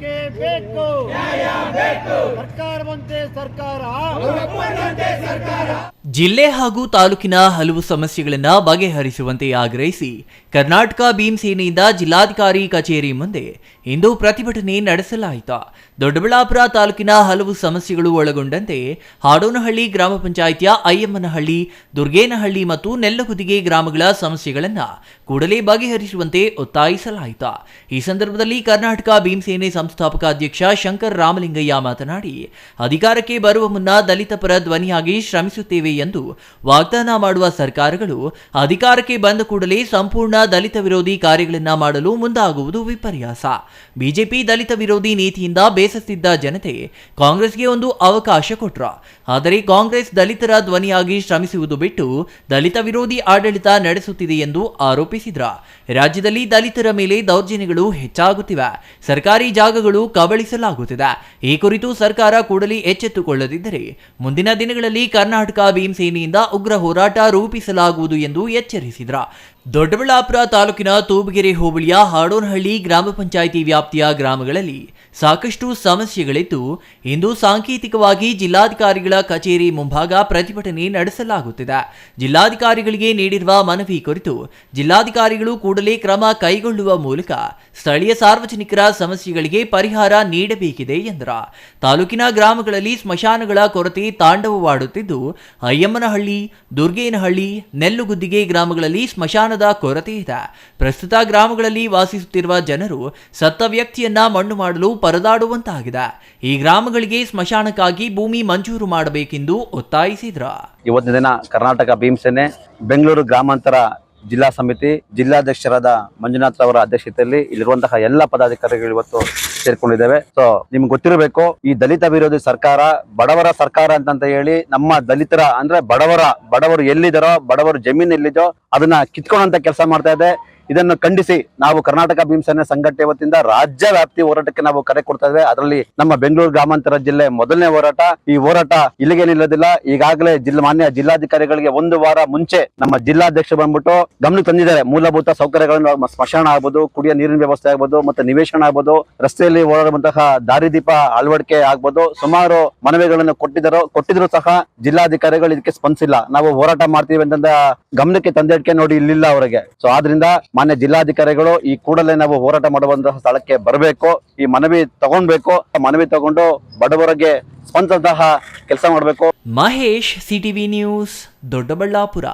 ಬೇಕು ಸರ್ಕಾರವಂತೆ ಸರ್ಕಾರ ಜಿಲ್ಲೆ ಹಾಗೂ ತಾಲೂಕಿನ ಹಲವು ಸಮಸ್ಯೆಗಳನ್ನು ಬಗೆಹರಿಸುವಂತೆ ಆಗ್ರಹಿಸಿ ಕರ್ನಾಟಕ ಭೀಮ್ ಸೇನೆಯಿಂದ ಜಿಲ್ಲಾಧಿಕಾರಿ ಕಚೇರಿ ಮುಂದೆ ಇಂದು ಪ್ರತಿಭಟನೆ ನಡೆಸಲಾಯಿತು. ದೊಡ್ಡಬಳ್ಳಾಪುರ ತಾಲೂಕಿನ ಹಲವು ಸಮಸ್ಯೆಗಳು ಒಳಗೊಂಡಂತೆ ಹಾಡೋನಹಳ್ಳಿ ಗ್ರಾಮ ಪಂಚಾಯಿತಿಯ ಅಯ್ಯಮ್ಮನಹಳ್ಳಿ, ದುರ್ಗೇನಹಳ್ಳಿ ಮತ್ತು ನೆಲ್ಲಗುದಿಗೆ ಗ್ರಾಮಗಳ ಸಮಸ್ಯೆಗಳನ್ನು ಕೂಡಲೇ ಬಗೆಹರಿಸುವಂತೆ ಒತ್ತಾಯಿಸಲಾಯಿತು. ಈ ಸಂದರ್ಭದಲ್ಲಿ ಕರ್ನಾಟಕ ಭೀಮ್ ಸೇನೆ ಸಂಸ್ಥಾಪಕ ಅಧ್ಯಕ್ಷ ಶಂಕರ್ ರಾಮಲಿಂಗಯ್ಯ ಮಾತನಾಡಿ, ಅಧಿಕಾರಕ್ಕೆ ಬರುವ ಮುನ್ನ ದಲಿತ ಪರ ಧ್ವನಿಯಾಗಿ ಶ್ರಮಿಸುತ್ತೇವೆ ಎಂದು ವಾಗ್ದಾನ ಮಾಡುವ ಸರ್ಕಾರಗಳು ಅಧಿಕಾರಕ್ಕೆ ಬಂದ ಕೂಡಲೇ ಸಂಪೂರ್ಣ ದಲಿತ ವಿರೋಧಿ ಕಾರ್ಯಗಳನ್ನು ಮಾಡಲು ಮುಂದಾಗುವುದು ವಿಪರ್ಯಾಸ. ಬಿಜೆಪಿ ದಲಿತ ವಿರೋಧಿ ನೀತಿಯಿಂದ ಬೇಸತ್ತಿದ್ದ ಜನತೆ ಕಾಂಗ್ರೆಸ್ಗೆ ಒಂದು ಅವಕಾಶ ಕೊಟ್ರು. ಆದರೆ ಕಾಂಗ್ರೆಸ್ ದಲಿತರ ಧ್ವನಿಯಾಗಿ ಶ್ರಮಿಸುವುದು ಬಿಟ್ಟು ದಲಿತ ವಿರೋಧಿ ಆಡಳಿತ ನಡೆಸುತ್ತಿದೆ ಎಂದು ಆರೋಪಿಸಿದ್ರು. ರಾಜ್ಯದಲ್ಲಿ ದಲಿತರ ಮೇಲೆ ದೌರ್ಜನ್ಯಗಳು ಹೆಚ್ಚಾಗುತ್ತಿವೆ, ಸರ್ಕಾರಿ ಜಾಗಗಳು ಕಬಳಿಸಲಾಗುತ್ತಿದೆ. ಈ ಕುರಿತು ಸರ್ಕಾರ ಕೂಡಲೇ ಎಚ್ಚೆತ್ತುಕೊಳ್ಳದಿದ್ದರೆ ಮುಂದಿನ ದಿನಗಳಲ್ಲಿ ಕರ್ನಾಟಕ ಭೀಮ್ ಸೇನೆಯಿಂದ ಉಗ್ರ ಹೋರಾಟ ರೂಪಿಸಲಾಗುವುದು ಎಂದು ಎಚ್ಚರಿಸಿದ್ರು. ದೊಡ್ಡಬಳ್ಳಾಪುರ ತಾಲೂಕಿನ ತೂಬಗೆರೆ ಹೋಬಳಿಯ ಹಾಡೋನಹಳ್ಳಿ ಗ್ರಾಮ ಪಂಚಾಯಿತಿ ವ್ಯಾಪ್ತಿಯ ಗ್ರಾಮಗಳಲ್ಲಿ ಸಾಕಷ್ಟು ಸಮಸ್ಯೆಗಳಿದ್ದು ಇಂದು ಸಾಂಕೇತಿಕವಾಗಿ ಜಿಲ್ಲಾಧಿಕಾರಿಗಳ ಕಚೇರಿ ಮುಂಭಾಗ ಪ್ರತಿಭಟನೆ ನಡೆಸಲಾಗುತ್ತಿದೆ. ಜಿಲ್ಲಾಧಿಕಾರಿಗಳಿಗೆ ನೀಡಿರುವ ಮನವಿ ಕುರಿತು ಜಿಲ್ಲಾಧಿಕಾರಿಗಳು ಕೂಡಲೇ ಕ್ರಮ ಕೈಗೊಳ್ಳುವ ಮೂಲಕ ಸ್ಥಳೀಯ ಸಾರ್ವಜನಿಕರ ಸಮಸ್ಯೆಗಳಿಗೆ ಪರಿಹಾರ ನೀಡಬೇಕಿದೆ ಎಂದರು. ತಾಲೂಕಿನ ಗ್ರಾಮಗಳಲ್ಲಿ ಸ್ಮಶಾನಗಳ ಕೊರತೆ ತಾಂಡವವಾಡುತ್ತಿದ್ದು ಅಯ್ಯಮ್ಮನಹಳ್ಳಿ, ದುರ್ಗೇನಹಳ್ಳಿ, ನೆಲ್ಲುಗುದ್ದಿಗೆ ಗ್ರಾಮಗಳಲ್ಲಿ ಸ್ಮಶಾನದ ಕೊರತೆ ಇದೆ. ಪ್ರಸ್ತುತ ಗ್ರಾಮಗಳಲ್ಲಿ ವಾಸಿಸುತ್ತಿರುವ ಜನರು ಸತ್ತ ವ್ಯಕ್ತಿಯನ್ನ ಮಣ್ಣು ಮಾಡಲು ಪರದಾಡುವಂತಾಗಿದೆ. ಈ ಗ್ರಾಮಗಳಿಗೆ ಸ್ಮಶಾನಕ್ಕಾಗಿ ಭೂಮಿ ಮಂಜೂರು ಮಾಡಬೇಕೆಂದು ಒತ್ತಾಯಿಸಿದ್ರು. ಇವತ್ತಿನ ದಿನ ಕರ್ನಾಟಕ ಭೀಮ್ ಸೇನೆ ಬೆಂಗಳೂರು ಗ್ರಾಮಾಂತರ ಜಿಲ್ಲಾ ಸಮಿತಿ ಜಿಲ್ಲಾಧ್ಯಕ್ಷರಾದ ಮಂಜುನಾಥ್ ಅವರ ಅಧ್ಯಕ್ಷತೆಯಲ್ಲಿ ಇಲ್ಲಿರುವಂತಹ ಎಲ್ಲ ಪದಾಧಿಕಾರಿಗಳು ಇವತ್ತು ಸೇರ್ಕೊಂಡಿದ್ದೇವೆ. ಸೊ ನಿಮ್ಗೆ ಗೊತ್ತಿರಬೇಕು, ಈ ದಲಿತ ವಿರೋಧಿ ಸರ್ಕಾರ ಬಡವರ ಸರ್ಕಾರ ಅಂತ ಹೇಳಿ ನಮ್ಮ ದಲಿತರ ಅಂದ್ರೆ ಬಡವರು ಎಲ್ಲಿದ್ದಾರೋ, ಬಡವರು ಜಮೀನು ಎಲ್ಲಿದೋ ಅದನ್ನ ಕಿತ್ಕೊಳ್ಳುವಂತ ಕೆಲಸ ಮಾಡ್ತಾ ಇದೆ. ಇದನ್ನು ಖಂಡಿಸಿ ನಾವು ಕರ್ನಾಟಕ ಭೀಮ್ ಸೇನೆ ಸಂಘಟನೆ ವತಿಯಿಂದ ರಾಜ್ಯ ವ್ಯಾಪ್ತಿ ಹೋರಾಟಕ್ಕೆ ನಾವು ಕರೆ ಕೊಡ್ತಾ ಇದ್ದೇವೆ. ಅದರಲ್ಲಿ ನಮ್ಮ ಬೆಂಗಳೂರು ಗ್ರಾಮಾಂತರ ಜಿಲ್ಲೆ ಮೊದಲನೇ ಹೋರಾಟ. ಈ ಹೋರಾಟ ಇಲ್ಲಿಗೆ ನಿಲ್ಲೋದಿಲ್ಲ. ಈಗಾಗಲೇ ಮಾನ್ಯ ಜಿಲ್ಲಾಧಿಕಾರಿಗಳಿಗೆ ಒಂದು ವಾರ ಮುಂಚೆ ನಮ್ಮ ಜಿಲ್ಲಾಧ್ಯಕ್ಷರು ಬಂದ್ಬಿಟ್ಟು ಗಮನಕ್ಕೆ ತಂದಿದ್ದಾರೆ. ಮೂಲಭೂತ ಸೌಕರ್ಯಗಳನ್ನು ಸ್ಮಶಾನ ಆಗ್ಬೋದು, ಕುಡಿಯ ನೀರಿನ ವ್ಯವಸ್ಥೆ ಆಗ್ಬೋದು, ಮತ್ತೆ ನಿವೇಶನ ಆಗ್ಬೋದು, ರಸ್ತೆಯಲ್ಲಿ ಓಡಾಡುವಂತಹ ದಾರಿದೀಪ ಅಳವಡಿಕೆ ಆಗ್ಬೋದು, ಸುಮಾರು ಮನವಿಗಳನ್ನು ಕೊಟ್ಟಿದ್ರು ಸಹ ಜಿಲ್ಲಾಧಿಕಾರಿಗಳು ಇದಕ್ಕೆ ಸ್ಪಂದಿಸಿಲ್ಲ. ನಾವು ಹೋರಾಟ ಮಾಡ್ತೀವಿ ಅಂತ ಗಮನಕ್ಕೆ ತಂದಿದ್ದಕ್ಕೆ ನೋಡಿ ಇಲ್ಲಿಲ್ಲ ಅವರಿಗೆ. ಸೊ ಆದ್ರಿಂದ ಮಾನ್ಯ ಜಿಲ್ಲಾಧಿಕಾರಿಗಳು ಈ ಕೂಡಲೇ ನಾವು ಹೋರಾಟ ಮಾಡುವಂತಹ ಸ್ಥಳಕ್ಕೆ ಬರಬೇಕು, ಈ ಮನವಿ ತಗೊಂಡ್ಬೇಕು, ಮನವಿ ತಗೊಂಡು ಬಡವರಿಗೆ ಸ್ಪಂದಿಸುವಂತಹ ಕೆಲಸ ಮಾಡಬೇಕು. Mahesh, CTV news, Doddaballapura.